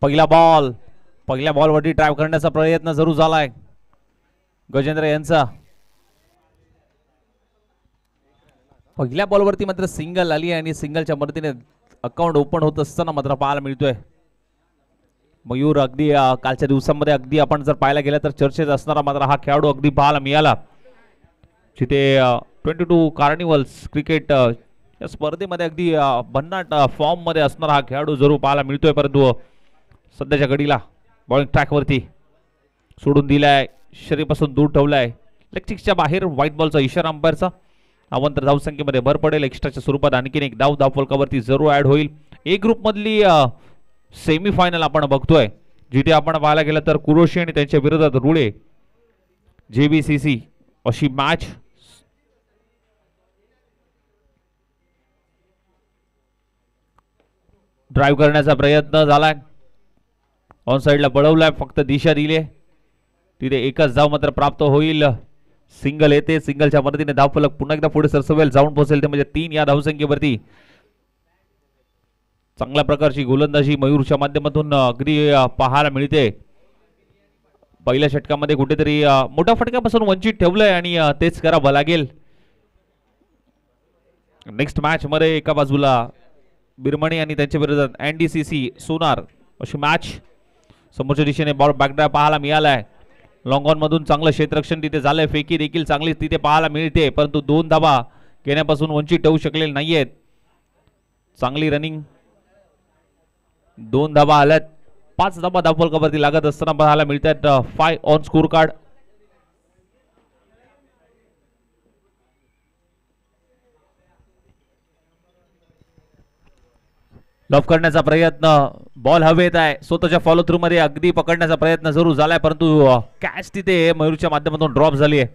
पहिला बॉल, पहिल्या बॉलवरती ट्राय करण्याचा प्रयत्न जरूर झालाय गजेंद्र यांचा. पहिल्या बॉलवरती मात्र सिंगल आली आणि सिंगलच्या मदतीने अकाउंट ओपन होत असताना मात्र पाहायला मिळतोय. मयूर अगदी कालच्या दिवसांमध्ये अगदी आपण जर पाहायला गेलं तर चर्चेत असणारा मात्र हा खेळाडू अगदी पाहायला मिळाला. जिथे 22 कार्निवल्स क्रिकेट या स्पर्धेमध्ये अगदी भन्नाट फॉर्म मध्ये असणारा हा खेळाडू जरूर पाहायला मिळतोय. परंतु सध्याच्या घडीला बॉलिंग ट्रॅकवरती सोडून दिलाय, शरीरापासून दूर ठेवलाय. लेगच्या बाहेर व्हाईट बॉलचा इशारा अंपायरचा. अवंतर धावसंख्येमध्ये भर पडेल. एक्स्ट्राच्या स्वरूपात आणखीन एक धावफलकावरती जरूर ऍड होईल. ए ग्रुप मधली सेमीफायनल आपण बघतोय, जिथे आपण पाहायला गेलं तर कुरोशी आणि त्यांच्या विरोधात रुळे JBCC अशी मॅच. ड्राईव्ह करण्याचा प्रयत्न झालाय, ऑन साइडला बळवलाय, फक्त दिशा दिली. तिथे एकच धाव मात्र प्राप्त होईल. सिंगल येते, सिंगलच्या मदतीने धावफलक पुन्हा एकदा पुढे सरसवेल जाऊन पोहोचेल ते म्हणजे 3 या धावसंख्येवरती. चांगल्या प्रकारची गोलंदाजी मयूरच्या माध्यमातून अगदी पाहायला मिळते. पहिल्या षटकामध्ये कुठेतरी मोठ्या फटक्यापासून वंचित ठेवलंय आणि तेच करावं लागेल. नेक्स्ट मॅच मध्ये एका बाजूला बिरमणी आणि त्यांच्या विरोधात NDCC सोनार अशी मॅच. समोरच्या दिशेने बॉल बॅकड्राइव्ह पाहायला मिळालाय. लॉंग ऑन मधून चांगलं क्षेत्ररक्षण तिथे झालंय. फेकी देखील चांगली तिथे पाहायला मिळते, परंतु 2 धावा घेण्यापासून वंचित ठेवू शकलेले नाहीयेत. चांगली रनिंग, 2 धावा आल्यात. 5 धावा धावफलकावरती लागत असताना पाहायला मिळतात. 5 ऑन स्कोर कार्ड. लॉफ करण्याचा प्रयत्न, बॉल हवेत आहे. स्वतःच्या फॉलो थ्रू मध्ये अगदी पकडण्याचा प्रयत्न जरूर झालाय, परंतु कॅच तिथे मयूरच्या माध्यमातून ड्रॉप झाली आहे.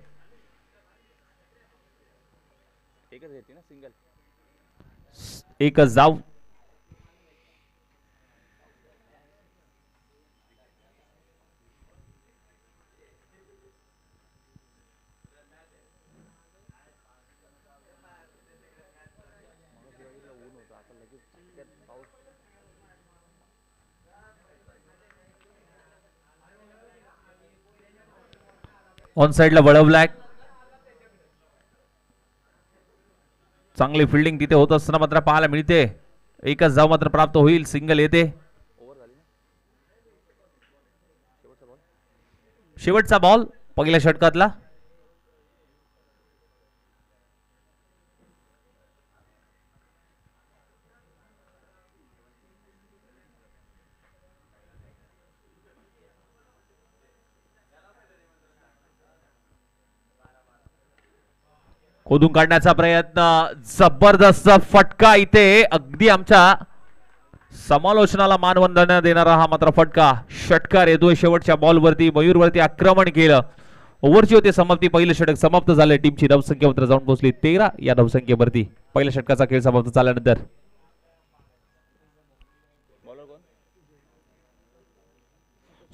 एकच धाव. ऑन साइडला वळवलाय. चांगली फिल्डिंग तिथे होत असताना मात्र पाहायला मिळते. एकच धाव मात्र प्राप्त होईल. सिंगल येते. शेवटचा बॉल पहिल्या षटकातला. खोदून काढण्याचा प्रयत्न, जबरदस्त फटका इथे. अगदी आमच्या समालोचनाला मानवंदना देणारा हा मात्र फटका. षटकार येतोय शेवटच्या बॉलवरती. मयूरवरती आक्रमण केलं. ओव्हरची होती समाप्ती. पहिलं षटक समाप्त झाले. टीमची धावसंख्या मात्र जाऊन पोहोचली 13 या धावसंख्येवरती पहिल्या षटकाचा खेळ समाप्त झाल्यानंतर.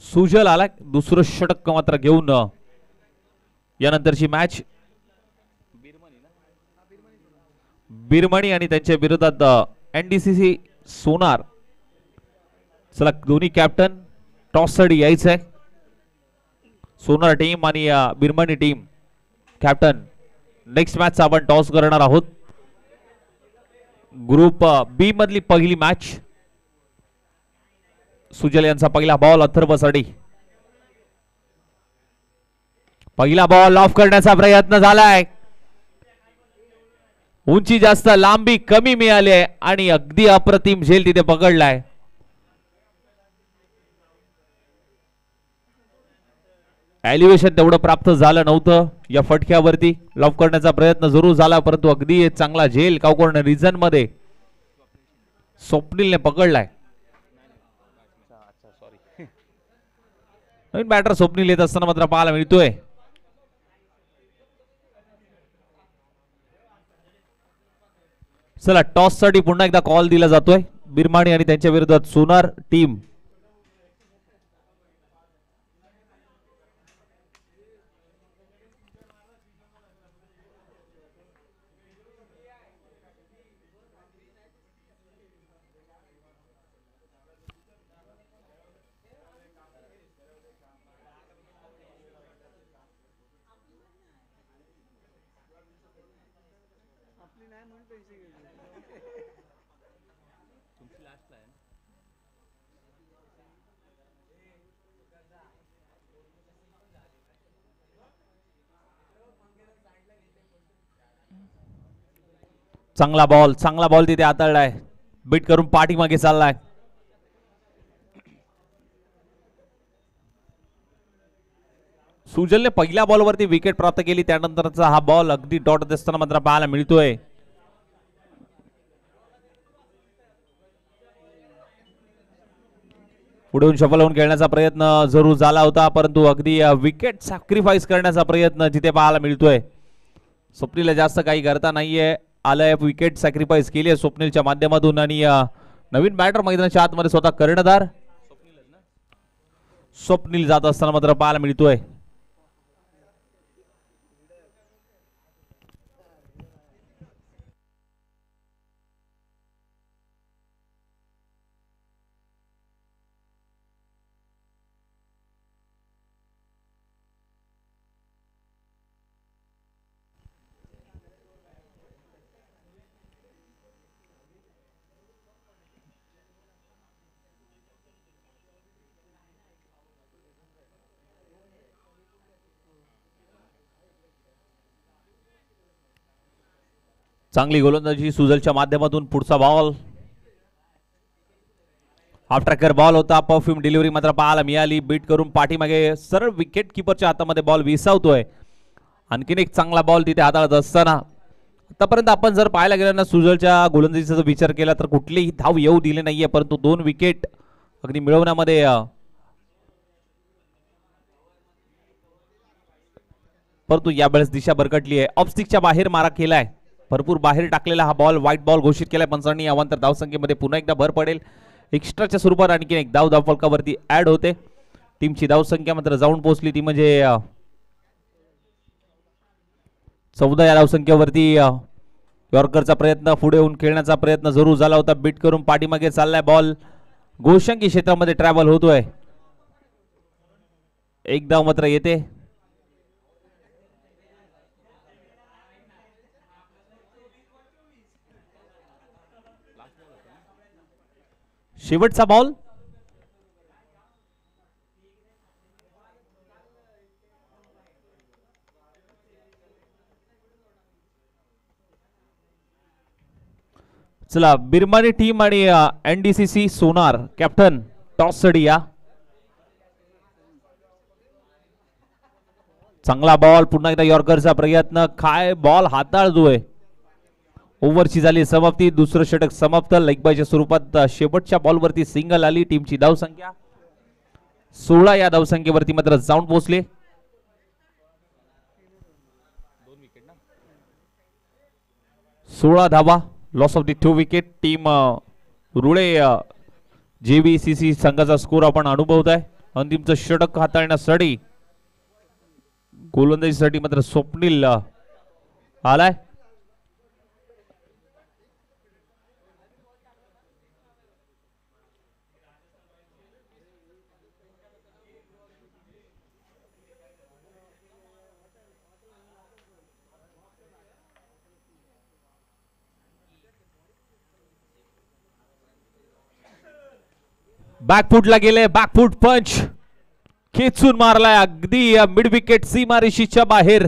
सुजल आला दुसरं षटक मात्र घेऊन. यानंतरची मॅच बिरमणी आणि त्यांच्या विरोधात NDCC सोनार. चला दोन्ही कॅप्टन टॉस साठी यायचंय. सोनार टीम आणि बिरमणी टीम कॅप्टन. नेक्स्ट मॅच आपण टॉस करणार आहोत. ग्रुप B मधली पहिली मॅच. सुजल यांचा पहिला बॉल अथर्वसाठी. पहिला बॉल ऑफ करण्याचा प्रयत्न झालाय. उंची जास्त, लांबी कमी मिळाली आहे आणि अगदी अप्रतिम झेल तिथे पकडलाय. एलिव्हेशन तेवढं प्राप्त झालं नव्हतं या फटक्यावरती. लॉफ करण्याचा प्रयत्न जरूर झाला, परंतु अगदी चांगला झेल काउकॉर्न रिजन मध्ये स्वप्नीलने पकडलाय. नवीन बॅटर स्वप्नील येत असताना मात्र पाहायला मिळतोय. चला टॉस साठी पुन्हा एकदा कॉल दिला जातोय. बिरमाणी आणि त्यांच्या विरोधात सोनार टीम. चांगला बॉल तिथे हाताळलाय. बीट करून पाठीमागे चाललाय. सुजलने पहिल्या बॉलवरती विकेट प्राप्त केली. त्यानंतरचा हा बॉल अगदी डॉट असताना मात्र पाहायला मिळतोय. पुढून शफल होऊन खेळण्याचा प्रयत्न जरूर झाला होता, परंतु अगदी विकेट सॅक्रिफाईस करण्याचा प्रयत्न जिथे पाहायला मिळतोय. स्वप्नीलला जास्त काही करता नाहीये आलंय. विकेट सॅक्रिफाईस केली आहे स्वप्नीलच्या माध्यमातून. आणि नवीन बॅटर मैदानाच्या आतमध्ये स्वतः कर्णधार स्वप्नील जात असताना मात्र पाहायला मिळतोय. चांगली गोलंदाजी सुजलच्या माध्यमातून. पुढचा बॉल हाफ ट्रॅकर बॉल होता. परफ्यूम डिलिव्हरी मात्र पाहायला मिळाली. बीट करून पाठीमागे सरळ विकेट किपरच्या हातामध्ये बॉल विसावतोय. आणखीन एक चांगला बॉल तिथे हाताळत असताना आतापर्यंत आपण जर पाहायला गेलं ना, सुजलच्या गोलंदाजीचा जर विचार केला तर कुठलीही धाव येऊ दिली नाहीये, परंतु 2 विकेट अगदी मिळवण्यामध्ये परंतु यावेळेस दिशा भरकटली आहे. ऑफस्टिकच्या बाहेर मारा केलाय. भरपूर बाहेर टाकलेला हा बॉल व्हाईट बॉल घोषित केलाय पंचांनी. अवांतर धावसंख्येमध्ये पुन्हा एकदा भर पडेल. एक्स्ट्राच्या स्वरूपात आणखी एक धाव फलकावरती ऍड होते. टीमची धावसंख्या मात्र जाऊन पोहोचली ती म्हणजे 14 या धावसंख्येवरती. यॉर्करचा प्रयत्न पुढे येऊन खेळण्याचा प्रयत्न जरूर झाला होता. बीट करून पाठीमागे चाललाय बॉल. गोशंकी क्षेत्रामध्ये ट्रॅव्हल होतोय. एक धाव मात्र येते. शेवटचा बॉल. चला बिरमानी टीम आणि एनडीसीसी सोनार कॅप्टन टॉस साठी या. चांगला बॉल. पुन्हा एकदा यॉर्करचा प्रयत्न. काय बॉल हाताळतोय. ओव्हरची झाली समाप्ती. दुसरं षटक समाप्त. लेग बायच्या स्वरूपात शेवटच्या बॉलवरती सिंगल आली. टीमची धावसंख्या 16 या धावसंख्येवरती मात्र जाऊन पोहोचले. 16 धावा. Loss of the 2 wicket. Team रुळे जेबीसीसी संघाचा स्कोर आपण अनुभवत आहे. अंतिमचं षटक हाताळण्यासाठी गोलंदाजीसाठी मात्र स्वप्नील आलाय. बॅकफुटला गेले. बॅकफुट पंच खेचून मारलाय अगदी मिड विकेट सीमारेषीच्या बाहेर.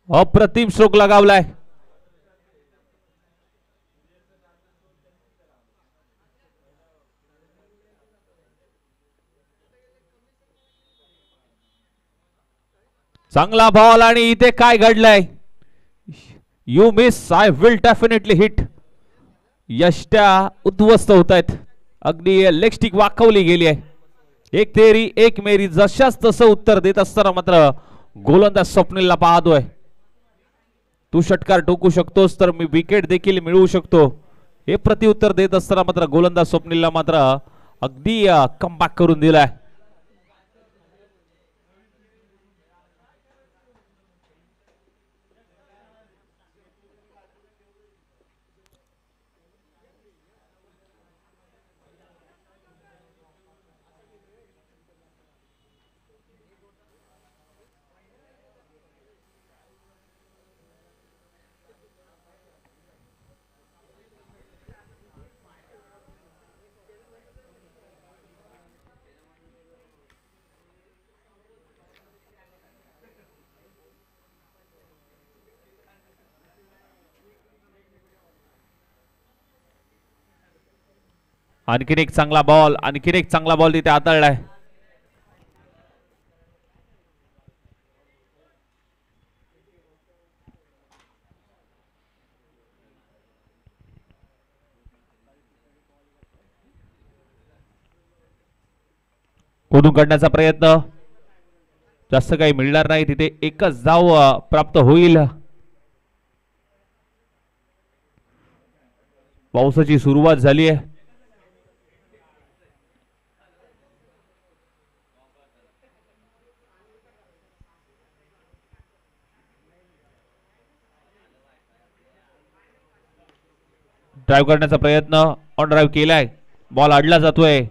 अप्रतिम स्ट्रोक लगावलाय. चांगला बॉल. आणि इथे काय घडलंय. You miss I will definitely hit. यष्ट्या उद्ध्वस्त होत आहेत. अगदी लेग स्टिक वाकवली गेली आहे. एक तेरी एक मेरी जशाच तसं उत्तर देत असताना मात्र गोलंदाज स्वप्नीलला पाहतोय. तू षटकार टोकू शकतोस तर मी विकेट देखील मिळवू शकतो, हे प्रत्युत्तर देत असताना मात्र गोलंदाज स्वप्नीलला मात्र अगदी कमबॅक करून दिलाय. आणखीन एक चांगला बॉल, आणखीन एक चांगला बॉल तिथे हाताळलाय. खोदून काढण्याचा प्रयत्न, जास्त काही मिळणार नाही तिथे. एकच धाव प्राप्त होईल. पावसाची सुरुवात झाली आहे. ड्राइव्ह करण्याचा प्रयत्न, ऑन ड्राइव्ह केलाय, बॉल अडला जातोय.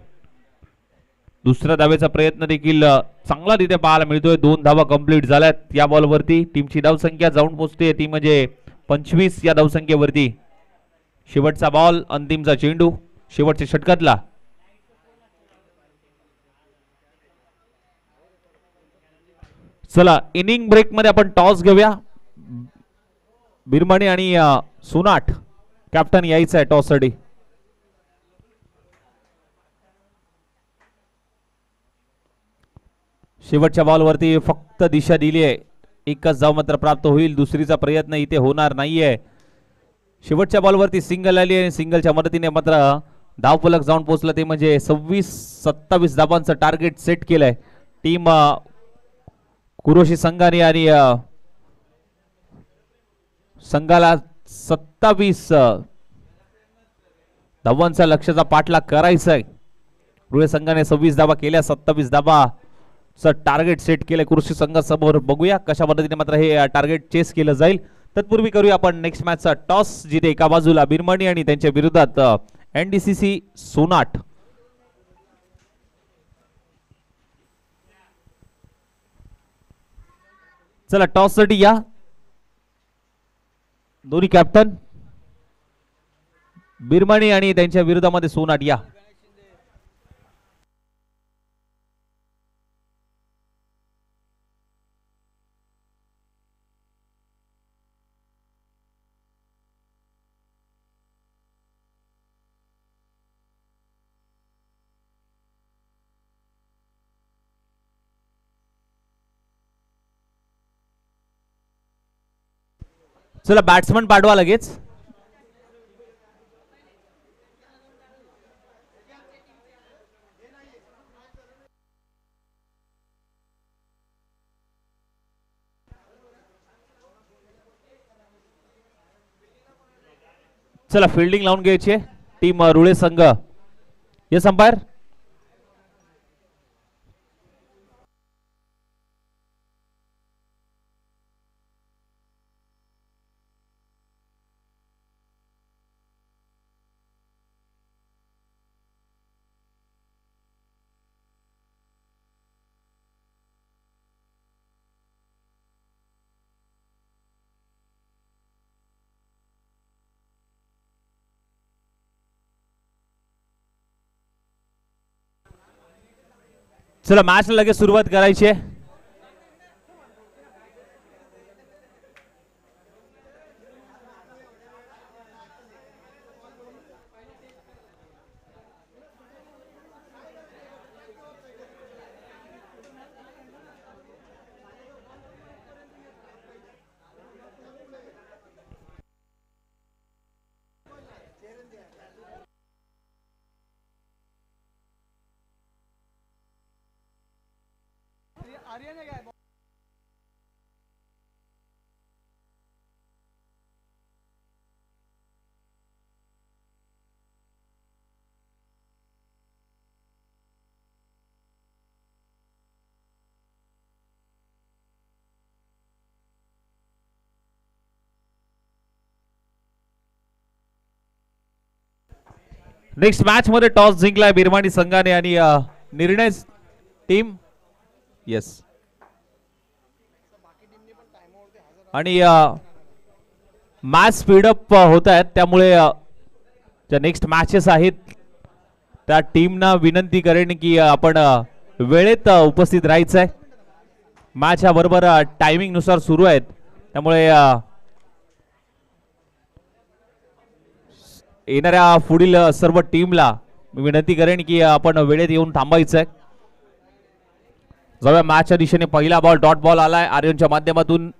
दुसऱ्या धावेचा प्रयत्न देखील चांगला तिथे पाहायला मिळतोय. 2 धावा कंप्लीट झाल्यात या बॉलवरती. टीमची धावसंख्या जाऊन पोहोचते ती म्हणजे 25 या धावसंख्येवरती. शेवटचा बॉल, अंतिमचा चेंडू शेवटच्या षटकातला. चला इनिंग ब्रेक मध्ये आपण टॉस घेऊया. बिरमणी आणि सोनाट कॅप्टन यायचं आहे टॉस साठी. शेवटच्या बॉलवरती फक्त दिशा दिली आहे. एकच धाव मात्र प्राप्त होईल. दुसरीचा प्रयत्न इथे होणार नाहीये. शेवटच्या बॉलवरती सिंगल आली आणि सिंगलच्या मदतीने मात्र धावफलक जाऊन पोहोचलं ते म्हणजे 26-27 धावांचं टार्गेट सेट केलंय टीम कुरोशी संघाने. आणि संघाला 27 धावांचा लक्ष्याचा पाठलाग करायचा आहे. रुळे संघाने 26 धावा केल्या, 27 धावा टार्गेट सेट केलंय कुरुशी संघासमोर. बघूया कशा पद्धतीने मात्र हे टार्गेट चेस केलं जाईल. तत्पूर्वी करूया आपण नेक्स्ट मॅचचा टॉस, जिथे एका बाजूला बिरमणी आणि त्यांच्या विरोधात एनडीसीसी सोनाट. चला टॉस साठी या दोन्ही कॅप्टन. बिरमणी आणि त्यांच्या विरोधामध्ये सोनाट या. चला बॅट्समन पाठवा लगेच. चला फिल्डिंग लावून घ्यायची टीम रुळे संघ. Yes umpire. चला मॅच लगेच सुरुवात करायची आहे. नेक्स्ट मॅच मध्ये टॉस जिंकलाय बिरमणी संघाने आणि निर्णय टीम. येस. आणि मॅच स्पीडअप होत आहेत, त्यामुळे ज्या नेक्स्ट मॅचेस आहेत त्या टीमना विनंती करेन की आपण वेळेत उपस्थित राहायचं आहे. मॅच ह्या बरोबर टायमिंग नुसार सुरू आहेत, त्यामुळे येणाऱ्या पुढील सर्व टीमला मी विनंती करेन की आपण वेळेत येऊन थांबायचं आहे. जाऊया मॅचच्या दिशेने. पहिला बॉल डॉट बॉल आलाय आर्यनच्या माध्यमातून.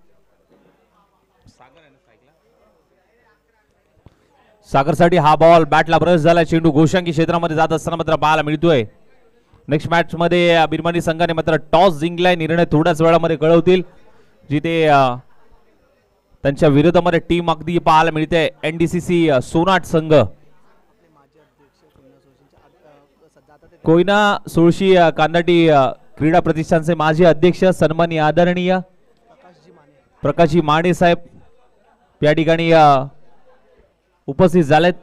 सागरसाठी हा बॉल बॅटला ब्रश झाला. चेंडू गोशांकी क्षेत्रामध्ये जात असताना मात्र पाहायला मिळतोय. नेक्स्ट मॅच मध्ये बिरमानी संघाने मात्र टॉस जिंकलाय. निर्णय थोड्याच वेळामध्ये कळवतील. जिथे त्यांच्या विरोधामध्ये टीम अगदी पाहायला मिळते एनडीसीसी सोनाट संघ. कोयना सुळशी कांदाटी क्रीडा प्रतिष्ठानचे माजी अध्यक्ष सन्माननीय आदरणीय प्रकाशजी माने साहेब या ठिकाणी उपस्थित झालेत.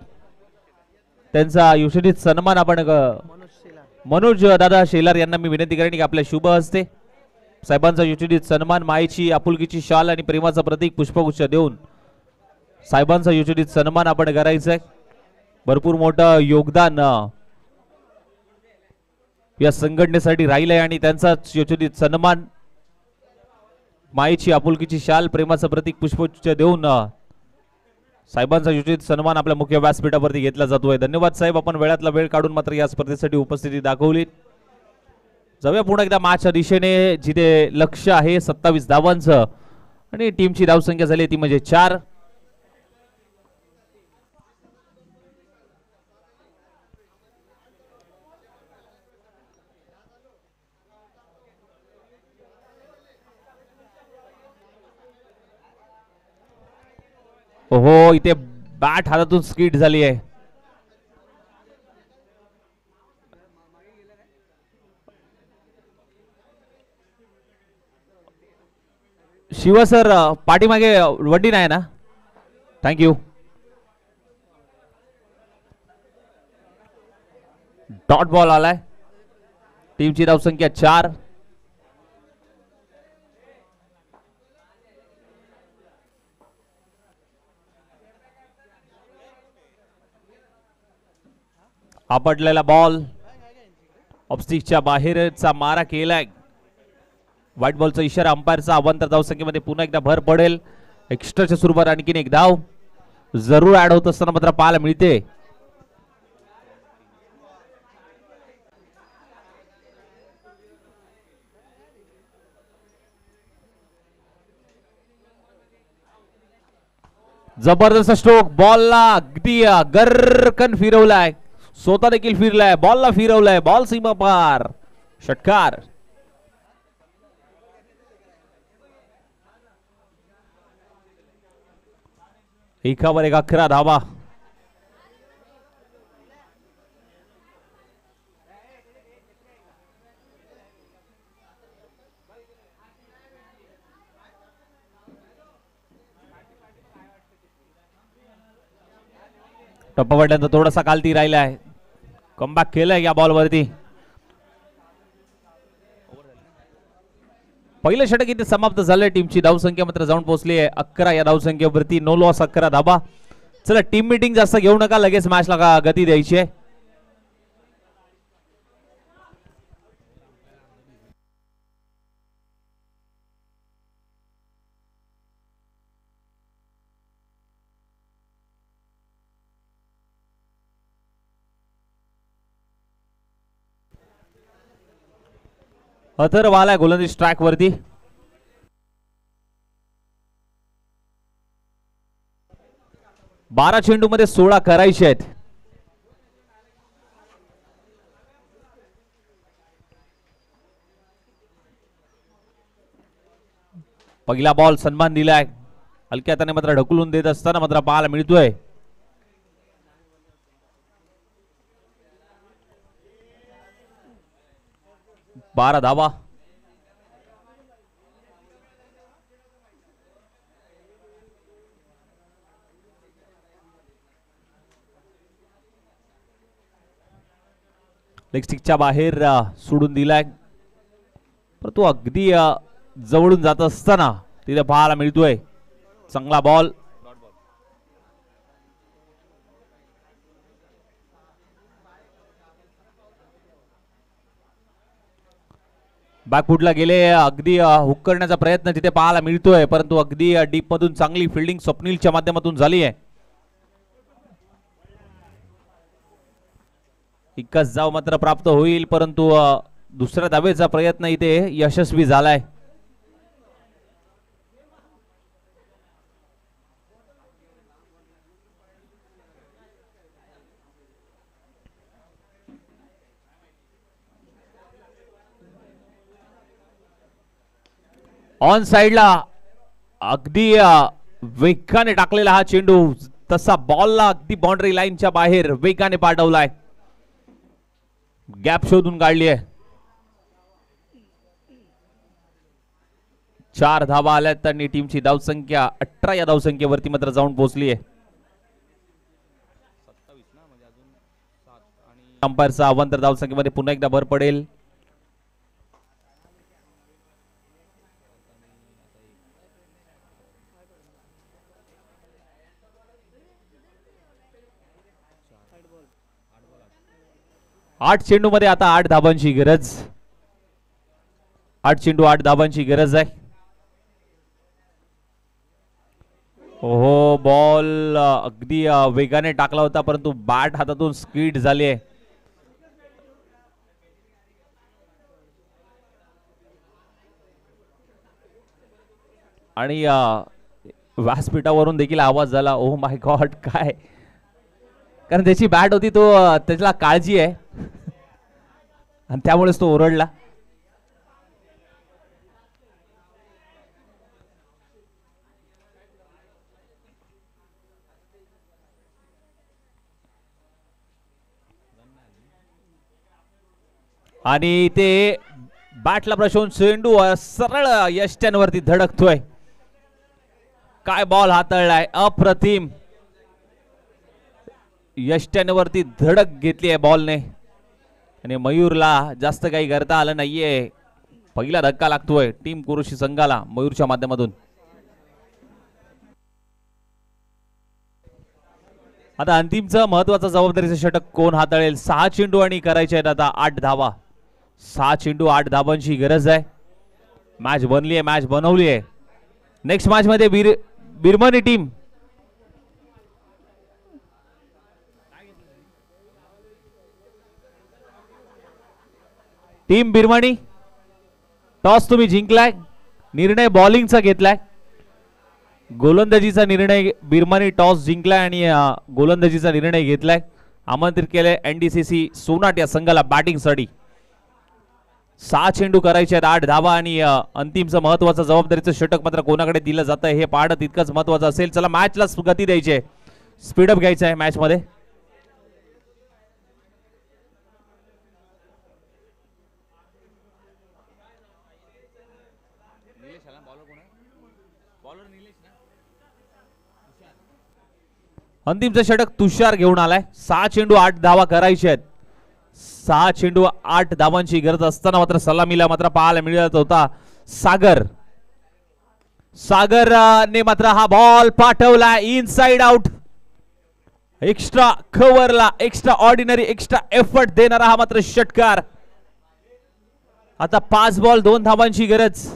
त्यांचा योजनेत सन्मान आपण मनोज दादा शेलार यांना मी विनंती करेन की आपल्या शुभ हस्ते साहेबांचा योजनेत सन्मान, मायेची आपुलकीची शाल आणि प्रेमाचं प्रतीक पुष्पगुच्छ देऊन साहेबांचा योजनेत सन्मान आपण करायचं आहे. भरपूर मोठं योगदान या संघटनेसाठी राहिलंय आणि त्यांचा योजनेत सन्मान, मायेची आपुलकीची शाल, प्रेमाचं प्रतीक पुष्पगुच्छ देऊन साहेबांचा योजित सन्मान आपल्या मुख्य व्यासपीठावरती घेतला जातोय. धन्यवाद साहेब, आपण वेळातला वेळ काढून मात्र या स्पर्धेसाठी उपस्थिती दाखवली. जाऊया पुन्हा एकदा मॅचच्या दिशेने, जिथे लक्ष आहे 27 धावांचं आणि टीमची धावसंख्या झाली ती म्हणजे 4. ओहो, इथे बॅट हातातून स्किट झाली आहे. शिव सर पाठीमागे वड्डी नाही ना? थँक्यू. डॉट बॉल आलाय. टीमची धावसंख्या 4. आपटलेला बॉल ऑफस्टिकच्या बाहेरचा मारा केलाय. व्हाईट बॉलचा इशारा अंपायरचा. अवांतर धावसंख्येमध्ये पुन्हा एकदा भर पडेल. एक्स्ट्राच्या स्वरूपात आणखीन एक धाव जरूर ऍड होत असताना मात्र पाहायला मिळते. जबरदस्त स्ट्रोक. बॉलला अगदी गर्रकन फिरवलाय. स्वतः देखील फिरलाय. बॉलला फिरवलाय. बॉल सीमा पार. षटकार. एकावर एक 11 धावा. टप्पावाट्यांचा थोडासा कालती राहिला आहे. कमबॅक केलाय या बॉलवरती. पहिलं षटक इथे समाप्त झालंय. टीमची धावसंख्या मात्र जाऊन पोहोचली आहे 11. या धावसंख्येवरती नो लॉस 11 धाबा. चला, टीम मीटिंग जास्त घेऊ नका, लगेच मॅचला गती द्यायची आहे. अथर्व आलाय गोलंदाजी ट्रॅक वरती. बारा चेंडू मध्ये 16 करायचे आहेत. पहिला बॉल सन्मान दिलाय. हलक्या हाताने मात्र ढकलून देत असताना मात्र पाहायला मिळतोय. बारा धावा. लेग स्टिकच्या बाहेर सोडून दिलाय, परंतु अगदी जवळून जात असताना तिथे पाहायला मिळतोय चांगला बॉल. बॅकफुटला गेले. अगदी हुक करण्याचा प्रयत्न तिथे पाहायला मिळतोय, परंतु अगदी डीप मधून चांगली फिल्डिंग स्वप्नीलच्या माध्यमातून झाली आहे. एकच धाव मात्र प्राप्त होईल, परंतु दुसऱ्या धावेचा प्रयत्न इथे यशस्वी झालाय. ऑन साइडला अगदी वेगाने टाकलेला हा चेंडू, तसा बॉलला अगदी बाउंड्री लाईनच्या बाहेर वेगाने पाठवलाय, गॅप शोधून काढली आहे. 4 धावा आल्यात आणि टीमची धावसंख्या 18 या धावसंख्येवरती मात्र जाऊन पोहोचली आहे. अंपायरचा आव्हान तर धावसंख्येमध्ये पुन्हा एकदा भर पडेल. आठ चेंडू मध्ये आता 8 धाबांची गरज. 8 चेंडू 8 धाबांची गरज आहे. ओहो, बॉल अगदी वेगाने टाकला होता, परंतु बॅट हातातून स्किड झाली आहे. आणि व्यासपीठावरून देखील आवाज झाला, ओ माय गॉड, काय, कारण त्याची बॅट होती, तो त्याला काळजी आहे आणि त्यामुळेच तो ओरडला. आणि ते बॅटला प्रशोन चेंडू सरळ यष्ट्यांवरती धडकतोय. काय बॉल हाताळलाय, अप्रतिम. यष्ट्यांवरती धडक घेतली आहे बॉलने आणि मयूरला जास्त काही करता आलं नाहीये. पहिला धक्का लागतोय टीम कुरुशी संघाला मयूरच्या माध्यमातून. आता अंतिमचं महत्वाचं जबाबदारीचं षटक कोण हाताळेल. 6 चेंडू आणि करायचे आहेत आता 8 धावा. 6 चेंडू 8 धाबांची गरज आहे. मॅच बनली आहे, मॅच बनवली आहे. नेक्स्ट मॅच मध्ये बिरमणी टीम बिरमणी टॉस तुम्ही जिंकलाय. निर्णय बॉलिंगचा घेतलाय. गोलंदाजीचा निर्णय बिरमणी टॉस जिंकलाय आणि गोलंदाजीचा निर्णय घेतलाय. आमंत्रित केले एनडीसीसी सोनाट या संघाला बॅटिंगसाठी. 6 चेंडू करायचे आहेत 8 धावा आणि अंतिमचं महत्वाचं जबाबदारीचं षटक मात्र कोणाकडे दिलं जातं हे पाहणं तितकंच महत्वाचं असेल. चला मॅचला गती द्यायची आहे, स्पीडअप घ्यायचं आहे मॅच मध्ये. अंतिमचं षटक तुषार घेऊन आलाय. 6 चेंडू 8 धावा करायचे आहेत. 6 चेंडू 8 धावांची गरज असताना मात्र सलामीला मात्र पाहायला मिळत होता सागरने मात्र हा बॉल पाठवला इनसाइड आउट. एक्स्ट्रा कव्हरला एक्स्ट्रा ऑर्डिनरी एक्स्ट्रा एफर्ट देणारा हा मात्र षटकार. आता 5 बॉल 2 धावांची गरज.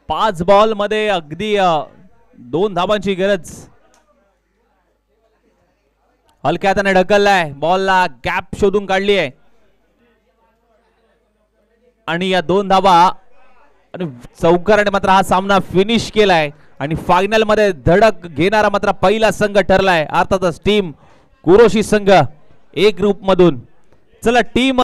पाच बॉल मध्ये अगदी 2 धावांची गरज. हलक्या हाताने ढकललाय, बॉलला गॅप शोधून काढली आहे आणि या 2 धावा आणि चौकाराने मात्र हा सामना फिनिश केलाय आणि फायनल मध्ये धडक घेणारा मात्र पहिला संघ ठरलाय. अर्थातच टीम कुरोशी संघ ए ग्रुप मधून. चला टीम